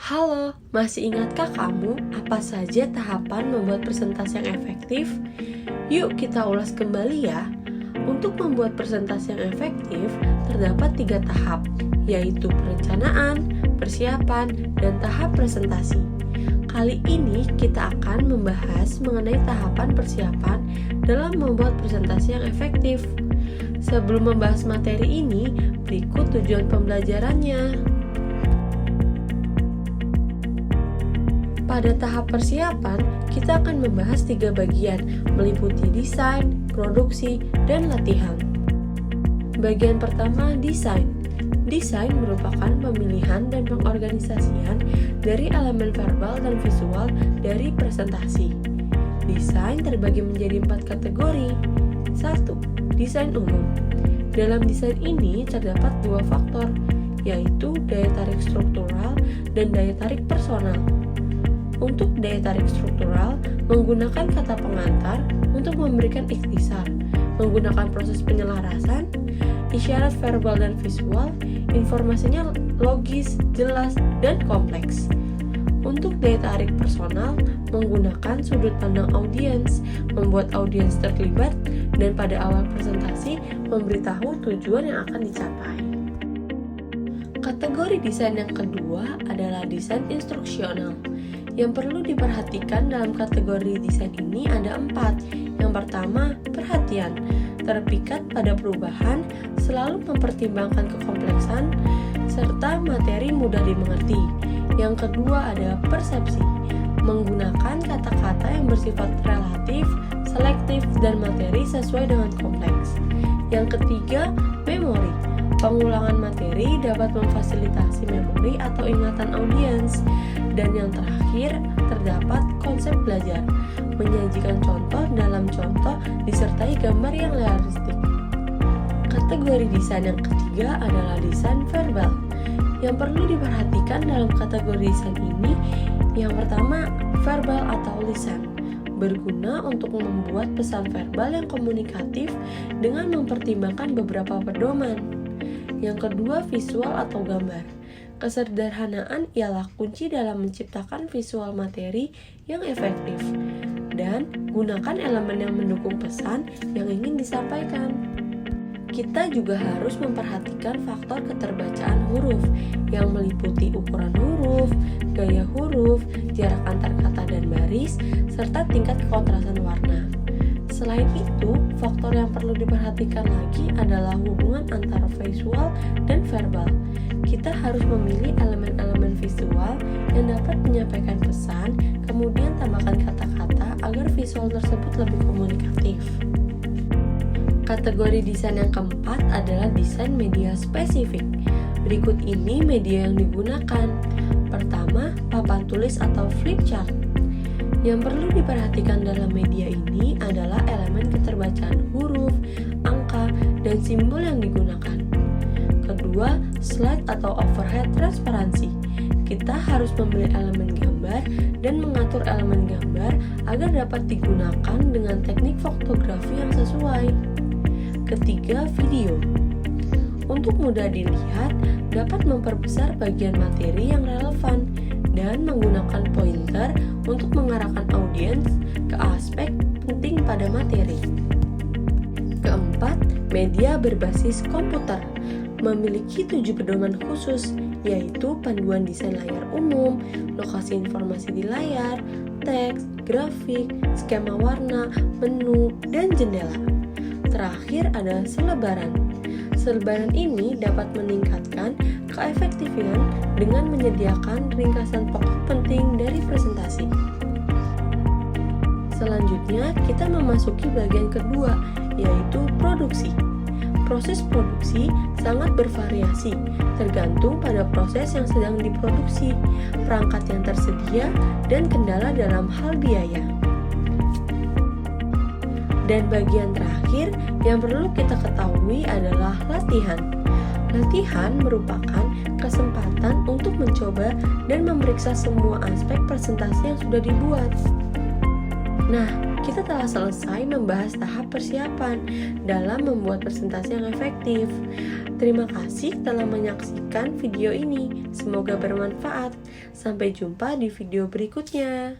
Halo, masih ingatkah kamu apa saja tahapan membuat presentasi yang efektif? Yuk kita ulas kembali ya. Untuk membuat presentasi yang efektif, terdapat 3 tahap, yaitu perencanaan, persiapan, dan tahap presentasi. Kali ini kita akan membahas mengenai tahapan persiapan dalam membuat presentasi yang efektif. Sebelum membahas materi ini, berikut tujuan pembelajarannya. Pada tahap persiapan, kita akan membahas 3 bagian, meliputi desain, produksi, dan latihan. Bagian pertama, desain. Desain merupakan pemilihan dan pengorganisasian dari elemen verbal dan visual dari presentasi. Desain terbagi menjadi 4 kategori. 1. Desain umum. Dalam desain ini terdapat 2 faktor, yaitu daya tarik struktural dan daya tarik personal. Untuk daya tarik struktural, menggunakan kata pengantar untuk memberikan ikhtisar, menggunakan proses penyelarasan, isyarat verbal dan visual, informasinya logis, jelas, dan kompleks. Untuk daya tarik personal, menggunakan sudut pandang audiens, membuat audiens terlibat, dan pada awal presentasi memberitahu tujuan yang akan dicapai. Kategori desain yang kedua adalah desain instruksional. Yang perlu diperhatikan dalam kategori desain ini ada 4. Yang pertama, perhatian, terpikat pada perubahan, selalu mempertimbangkan kekompleksan, serta materi mudah dimengerti. Yang kedua ada persepsi, menggunakan kata-kata yang bersifat relatif, selektif, dan materi sesuai dengan kompleks. Yang ketiga, memori. Pengulangan materi dapat memfasilitasi memori atau ingatan audiens. Dan yang terakhir, terdapat konsep belajar, menyajikan contoh dalam contoh disertai gambar yang realistik. Kategori desain yang ketiga adalah desain verbal. Yang perlu diperhatikan dalam kategori desain ini, yang pertama, verbal atau lisan. Berguna untuk membuat pesan verbal yang komunikatif dengan mempertimbangkan beberapa pedoman. Yang kedua, visual atau gambar. Kesederhanaan ialah kunci dalam menciptakan visual materi yang efektif, dan gunakan elemen yang mendukung pesan yang ingin disampaikan. Kita juga harus memperhatikan faktor keterbacaan huruf yang meliputi ukuran huruf, gaya huruf, jarak antar kata dan baris, serta tingkat kekontrasan warna. Selain itu, faktor yang perlu diperhatikan lagi adalah hubungan antara visual dan verbal. Kita harus memilih elemen-elemen visual yang dapat menyampaikan pesan, kemudian tambahkan kata-kata agar visual tersebut lebih komunikatif. Kategori desain yang keempat adalah desain media spesifik. Berikut ini media yang digunakan. Pertama, papan tulis atau flip chart. Yang perlu diperhatikan dalam media ini adalah elemen keterbacaan huruf, angka, dan simbol yang digunakan. Kedua, slide atau overhead transparansi. Kita harus memilih elemen gambar dan mengatur elemen gambar agar dapat digunakan dengan teknik fotografi yang sesuai. Ketiga, video. Untuk mudah dilihat, dapat memperbesar bagian materi yang relevan dan menggunakan pointer untuk mengarahkan audiens ke aspek penting pada materi. Keempat, media berbasis komputer. Memiliki 7 pedoman khusus, yaitu panduan desain layar umum, lokasi informasi di layar, teks, grafik, skema warna, menu, dan jendela. Terakhir ada selebaran. Selebaran ini dapat meningkatkan keefektifan dengan menyediakan ringkasan pokok penting dari presentasi. Selanjutnya, kita memasuki bagian kedua, yaitu produksi. Proses produksi sangat bervariasi, tergantung pada proses yang sedang diproduksi, perangkat yang tersedia, dan kendala dalam hal biaya. Dan bagian terakhir yang perlu kita ketahui adalah latihan. Latihan merupakan kesempatan untuk mencoba dan memeriksa semua aspek presentasi yang sudah dibuat. Nah, kita telah selesai membahas tahap persiapan dalam membuat presentasi yang efektif. Terima kasih telah menyaksikan video ini. Semoga bermanfaat. Sampai jumpa di video berikutnya.